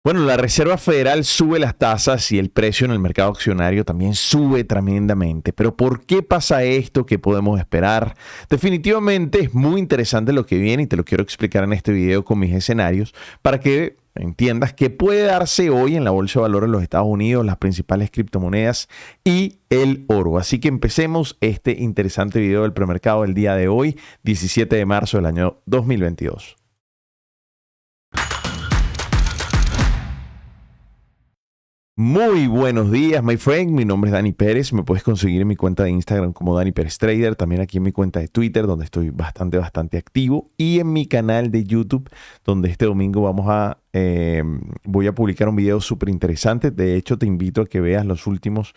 Bueno, la Reserva Federal sube las tasas y el precio en el mercado accionario también sube tremendamente. Pero ¿por qué pasa esto? ¿Qué podemos esperar? Definitivamente es muy interesante lo que viene y te lo quiero explicar en este video con mis escenarios para que entiendas qué puede darse hoy en la Bolsa de Valores de los Estados Unidos, las principales criptomonedas y el oro. Así que empecemos este interesante video del premercado del día de hoy, 17 de marzo del año 2022. Muy buenos días, my friend. Mi nombre es Dani Pérez. Me puedes conseguir en mi cuenta de Instagram como Dani Pérez Trader. También aquí en mi cuenta de Twitter, donde estoy bastante activo. Y en mi canal de YouTube, donde este domingo voy a publicar un video súper interesante. De hecho, te invito a que veas los últimos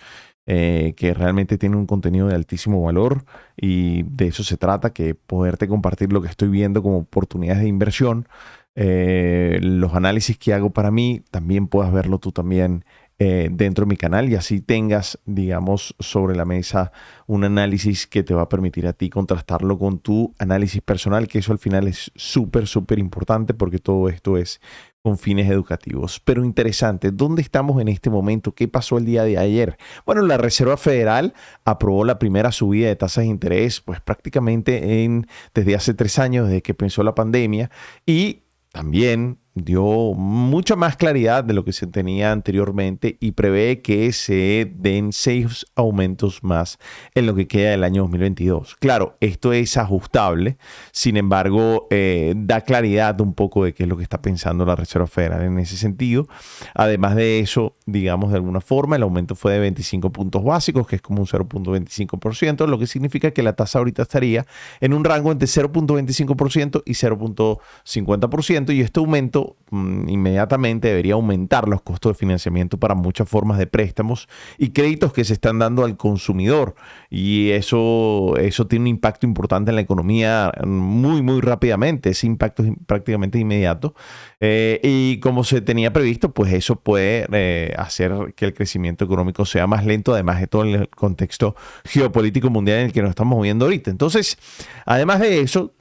que realmente tienen un contenido de altísimo valor. Y de eso se trata, que poderte compartir lo que estoy viendo como oportunidades de inversión. Los análisis que hago para mí, también puedas verlo tú también dentro de mi canal y así tengas, digamos, sobre la mesa un análisis que te va a permitir a ti contrastarlo con tu análisis personal, que eso al final es súper importante porque todo esto es con fines educativos. Pero interesante, ¿dónde estamos en este momento? ¿Qué pasó el día de ayer? Bueno, la Reserva Federal aprobó la primera subida de tasas de interés, pues prácticamente desde hace 3 años, desde que empezó la pandemia, y también dio mucha más claridad de lo que se tenía anteriormente y prevé que se den 6 aumentos más en lo que queda del año 2022. Claro, esto es ajustable, sin embargo, da claridad un poco de qué es lo que está pensando la Reserva Federal en ese sentido. Además de eso, digamos de alguna forma, el aumento fue de 25 puntos básicos, que es como un 0.25%, lo que significa que la tasa ahorita estaría en un rango entre 0.25% y 0.50%, y este aumento inmediatamente debería aumentar los costos de financiamiento para muchas formas de préstamos y créditos que se están dando al consumidor, y eso tiene un impacto importante en la economía muy rápidamente. Ese impacto es prácticamente inmediato, y como se tenía previsto, pues eso puede hacer que el crecimiento económico sea más lento, además de todo el contexto geopolítico mundial en el que nos estamos moviendo ahorita. Entonces, además de eso,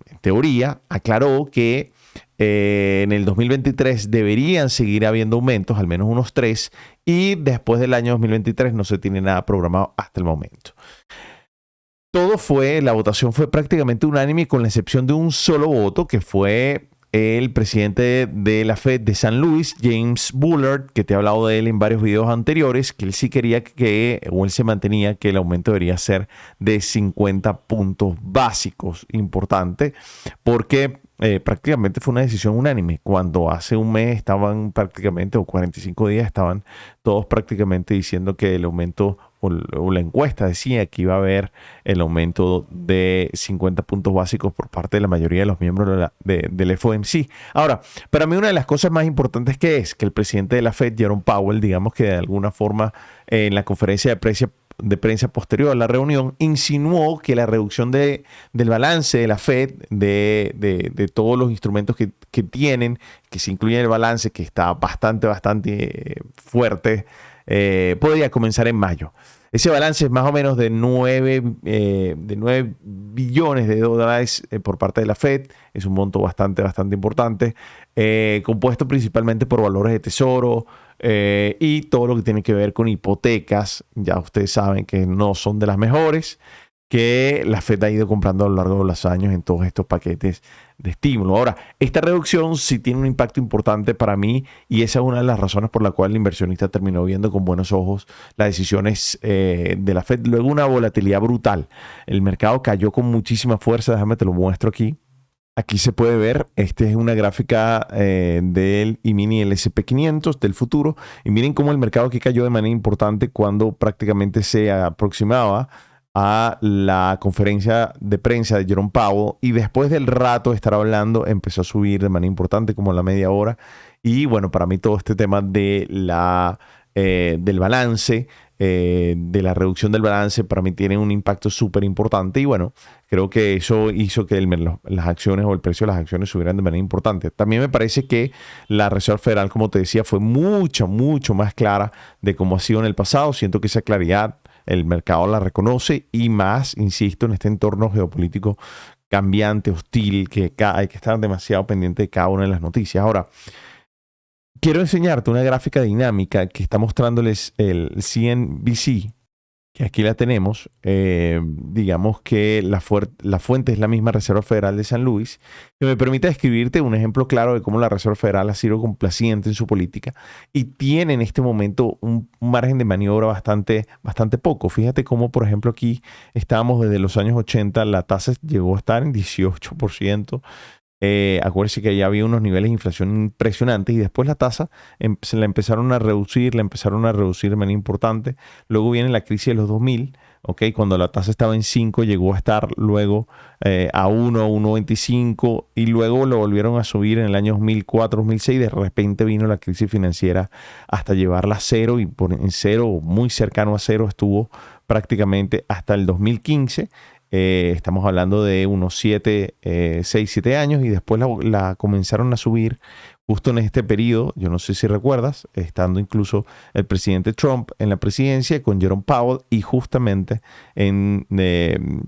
en teoría, aclaró que en el 2023 deberían seguir habiendo aumentos, al menos unos 3, y después del año 2023 no se tiene nada programado hasta el momento. La votación fue prácticamente unánime con la excepción de un solo voto, que fue el presidente de la Fed de San Luis, James Bullard, que te he hablado de él en varios videos anteriores, que él sí quería o él se mantenía que el aumento debería ser de 50 puntos básicos. Importante, porque prácticamente fue una decisión unánime. Cuando hace un mes estaban prácticamente, o 45 días, estaban todos prácticamente diciendo que el aumento, o la encuesta decía que iba a haber el aumento de 50 puntos básicos por parte de la mayoría de los miembros del FOMC. Ahora, para mí una de las cosas más importantes es que el presidente de la Fed, Jerome Powell, digamos que de alguna forma en la conferencia de prensa posterior a la reunión, insinuó que la reducción del balance de la Fed, de todos los instrumentos que tienen, que se incluye en el balance, que está bastante fuerte, podría comenzar en mayo. Ese balance es más o menos de 9 billones de dólares por parte de la Fed. Es un monto bastante importante, compuesto principalmente por valores de tesoro y todo lo que tiene que ver con hipotecas. Ya ustedes saben que no son de las mejores, que la Fed ha ido comprando a lo largo de los años en todos estos paquetes de estímulo. Ahora, esta reducción sí tiene un impacto importante para mí, y esa es una de las razones por la cual el inversionista terminó viendo con buenos ojos las decisiones de la Fed. Luego, una volatilidad brutal. El mercado cayó con muchísima fuerza. Déjame te lo muestro aquí. Aquí se puede ver, esta es una gráfica del E-mini SP500 del futuro, y miren cómo el mercado aquí cayó de manera importante cuando prácticamente se aproximaba a la conferencia de prensa de Jerome Powell, y después del rato de estar hablando empezó a subir de manera importante como a la media hora. Y bueno, para mí todo este tema del balance, de la reducción del balance, para mí tiene un impacto súper importante, y bueno, creo que eso hizo que las acciones o el precio de las acciones subieran de manera importante. También me parece que la Reserva Federal, como te decía, fue mucho más clara de cómo ha sido en el pasado. Siento que esa claridad el mercado la reconoce, y más, insisto, en este entorno geopolítico cambiante, hostil, que hay que estar demasiado pendiente de cada una de las noticias. Ahora, quiero enseñarte una gráfica dinámica que está mostrándoles el CNBC, que aquí la tenemos. Digamos que la fuente es la misma Reserva Federal de San Luis, que me permite describirte un ejemplo claro de cómo la Reserva Federal ha sido complaciente en su política y tiene en este momento un margen de maniobra bastante poco. Fíjate cómo, por ejemplo, aquí estábamos desde los años 80, la tasa llegó a estar en 18%. Acuérdense que ya había unos niveles de inflación impresionantes y después la tasa se la empezaron a reducir de manera importante. Luego viene la crisis de los 2000, ¿ok? Cuando la tasa estaba en 5, llegó a estar luego a 1, 1,25 y luego lo volvieron a subir en el año 2004, 2006. De repente vino la crisis financiera hasta llevarla a cero y en cero, muy cercano a cero, estuvo prácticamente hasta el 2015. Estamos hablando de unos 6, 7 años y después la comenzaron a subir justo en este periodo. Yo no sé si recuerdas, estando incluso el presidente Trump en la presidencia con Jerome Powell y justamente en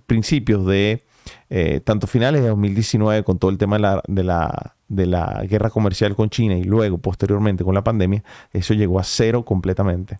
principios de tanto finales de 2019 con todo el tema de la guerra comercial con China y luego posteriormente con la pandemia, eso llegó a cero completamente.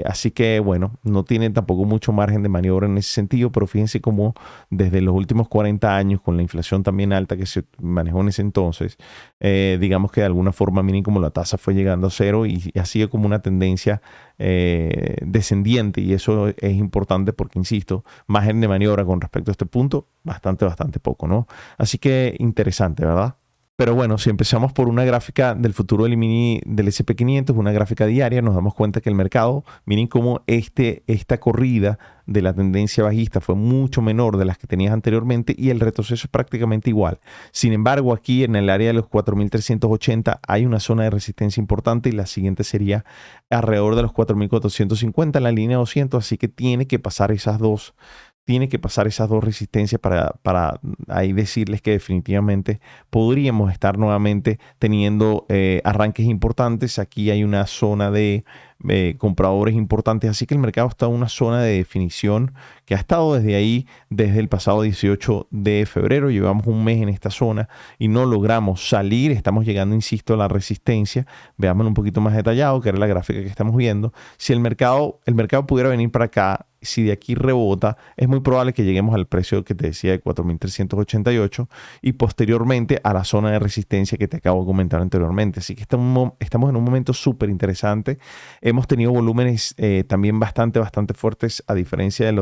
Así que bueno, no tienen tampoco mucho margen de maniobra en ese sentido, pero fíjense cómo desde los últimos 40 años, con la inflación también alta que se manejó en ese entonces, digamos que de alguna forma, miren como la tasa fue llegando a cero y ha sido como una tendencia descendiente, y eso es importante porque, insisto, margen de maniobra con respecto a este punto, bastante poco, ¿no? Así que interesante, ¿verdad? Pero bueno, si empezamos por una gráfica del futuro del mini del SP500, una gráfica diaria, nos damos cuenta que el mercado, miren cómo esta corrida de la tendencia bajista fue mucho menor de las que tenías anteriormente y el retroceso es prácticamente igual. Sin embargo, aquí en el área de los 4.380 hay una zona de resistencia importante y la siguiente sería alrededor de los 4.450 en la línea 200, así que tiene que pasar esas dos resistencias para ahí decirles que definitivamente podríamos estar nuevamente teniendo arranques importantes. Aquí hay una zona de compradores importantes, así que el mercado está en una zona de definición que ha estado desde ahí, desde el pasado 18 de febrero. Llevamos un mes en esta zona y no logramos salir. Estamos llegando, insisto, a la resistencia. Veámoslo un poquito más detallado, que era la gráfica que estamos viendo. Si el mercado pudiera venir para acá, si de aquí rebota, es muy probable que lleguemos al precio que te decía de 4.388 y posteriormente a la zona de resistencia que te acabo de comentar anteriormente. Así que estamos en un momento súper interesante. Hemos tenido volúmenes también bastante fuertes, a diferencia de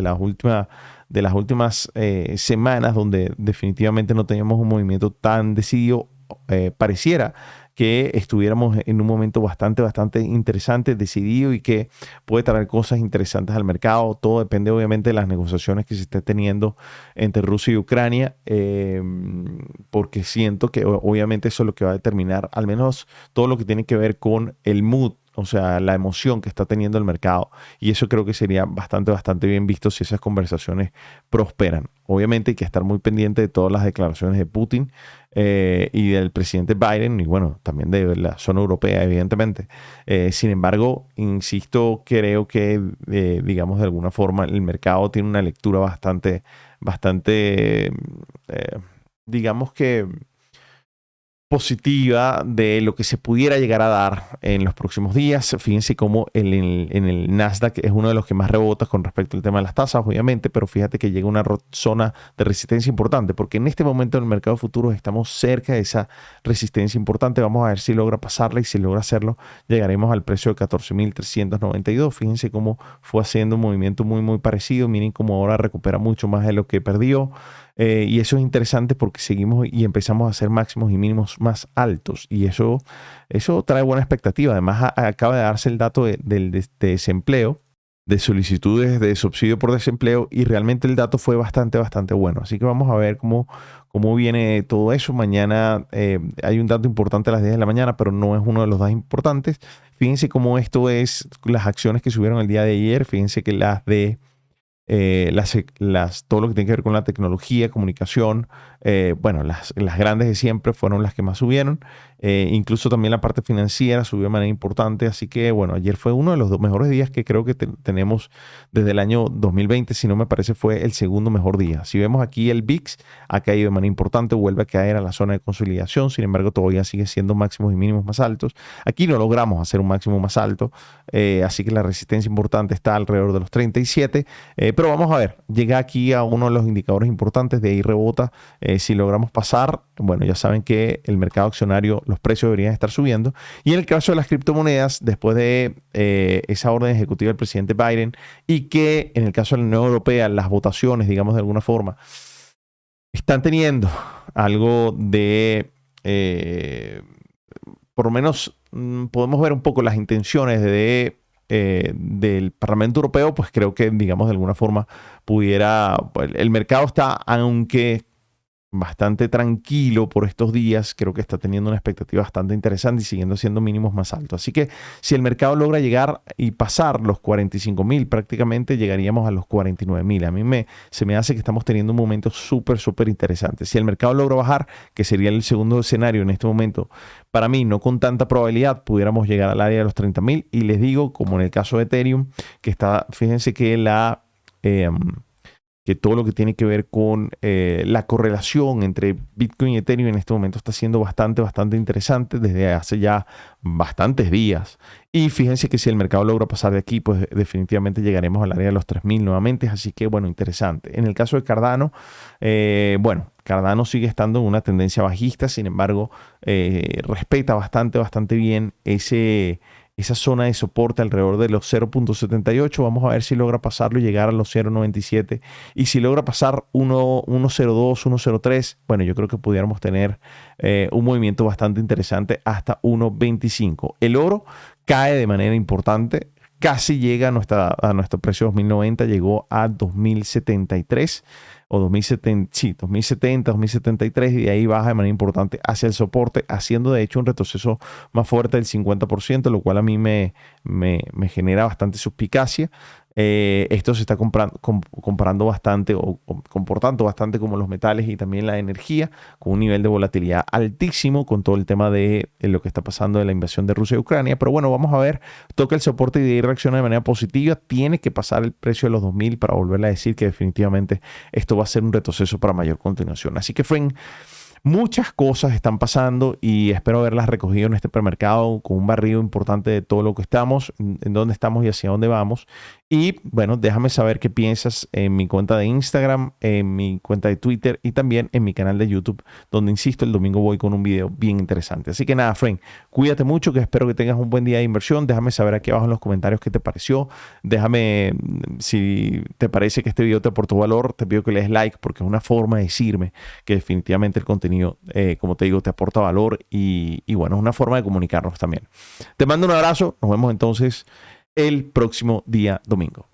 las últimas semanas, donde definitivamente no teníamos un movimiento tan decidido. Pareciera que estuviéramos en un momento bastante interesante, decidido y que puede traer cosas interesantes al mercado. Todo depende obviamente de las negociaciones que se esté teniendo entre Rusia y Ucrania, porque siento que obviamente eso es lo que va a determinar al menos todo lo que tiene que ver con el mood, o sea, la emoción que está teniendo el mercado. Y eso creo que sería bastante bien visto si esas conversaciones prosperan. Obviamente hay que estar muy pendiente de todas las declaraciones de Putin y del presidente Biden y bueno, también de la zona europea, evidentemente. Sin embargo, insisto, creo que, digamos, de alguna forma el mercado tiene una lectura digamos que positiva de lo que se pudiera llegar a dar en los próximos días. Fíjense cómo en el Nasdaq es uno de los que más rebota con respecto al tema de las tasas, obviamente, pero fíjate que llega a una zona de resistencia importante, porque en este momento en el mercado de futuros estamos cerca de esa resistencia importante. Vamos a ver si logra pasarla y si logra hacerlo, llegaremos al precio de 14.392. Fíjense cómo fue haciendo un movimiento muy parecido. Miren cómo ahora recupera mucho más de lo que perdió. Y eso es interesante porque seguimos y empezamos a hacer máximos y mínimos más altos y eso trae buena expectativa. Además, acaba de darse el dato de desempleo, de solicitudes de subsidio por desempleo, y realmente el dato fue bastante bueno. Así que vamos a ver cómo viene todo eso. Mañana hay un dato importante a las 10 de la mañana, pero no es uno de los datos importantes. Fíjense cómo esto es las acciones que subieron el día de ayer. Fíjense que las de todo lo que tiene que ver con la tecnología, comunicación, bueno, las grandes de siempre fueron las que más subieron. Incluso también la parte financiera subió de manera importante. Así que, bueno, ayer fue uno de los mejores días que creo que tenemos desde el año 2020. Si no me parece, fue el segundo mejor día. Si vemos aquí el VIX, ha caído de manera importante, vuelve a caer a la zona de consolidación. Sin embargo, todavía sigue siendo máximos y mínimos más altos. Aquí no logramos hacer un máximo más alto. Así que la resistencia importante está alrededor de los 37. Pero vamos a ver, llega aquí a uno de los indicadores importantes, de ahí rebota. Si logramos pasar, bueno, ya saben que el mercado accionario, los precios deberían estar subiendo. Y en el caso de las criptomonedas, después de esa orden ejecutiva del presidente Biden, y que en el caso de la Unión Europea, las votaciones, digamos de alguna forma, están teniendo algo de, por lo menos podemos ver un poco las intenciones del Parlamento Europeo, pues creo que, digamos, de alguna forma pudiera, pues, el mercado está, aunque bastante tranquilo por estos días, creo que está teniendo una expectativa bastante interesante y siguiendo siendo mínimos más altos. Así que si el mercado logra llegar y pasar los 45.000, prácticamente llegaríamos a los 49.000. A mí se me hace que estamos teniendo un momento súper, súper interesante. Si el mercado logra bajar, que sería el segundo escenario en este momento, para mí, no con tanta probabilidad, pudiéramos llegar al área de los 30.000. Y les digo, como en el caso de Ethereum, que está, fíjense que que todo lo que tiene que ver con la correlación entre Bitcoin y Ethereum en este momento está siendo bastante, bastante interesante desde hace ya bastantes días. Y fíjense que si el mercado logra pasar de aquí, pues definitivamente llegaremos al área de los 3.000 nuevamente. Así que, bueno, interesante. En el caso de Cardano, bueno, Cardano sigue estando en una tendencia bajista, sin embargo, respeta bastante, bastante bien esa zona de soporte alrededor de los 0.78. Vamos a ver si logra pasarlo y llegar a los 0.97. Y si logra pasar 1.02, 1.03, bueno, yo creo que pudiéramos tener un movimiento bastante interesante hasta 1.25. El oro cae de manera importante. Casi llega a nuestro precio 2090, llegó a 2073 o 2070, sí, 2070, 2073, y de ahí baja de manera importante hacia el soporte, haciendo de hecho un retroceso más fuerte del 50%, lo cual a mí me genera bastante suspicacia. Esto se está comparando bastante o comportando bastante como los metales y también la energía, con un nivel de volatilidad altísimo con todo el tema de lo que está pasando de la invasión de Rusia y Ucrania. Pero bueno, vamos a ver, toca el soporte y de ahí reacciona de manera positiva. Tiene que pasar el precio de los 2.000 para volverle a decir que definitivamente esto va a ser un retroceso para mayor continuación. Así que muchas cosas están pasando y espero haberlas recogido en este premercado con un barrido importante de todo lo que estamos, en dónde estamos y hacia dónde vamos. Y bueno, déjame saber qué piensas en mi cuenta de Instagram, en mi cuenta de Twitter y también en mi canal de YouTube, donde, insisto, el domingo voy con un video bien interesante. Así que nada, friend, cuídate mucho, que espero que tengas un buen día de inversión. Déjame saber aquí abajo en los comentarios qué te pareció. Déjame, si te parece que este video te aportó valor, te pido que le des like, porque es una forma de decirme que definitivamente el contenido, como te digo, te aporta valor y bueno, es una forma de comunicarnos también. Te mando un abrazo, nos vemos entonces el próximo día domingo.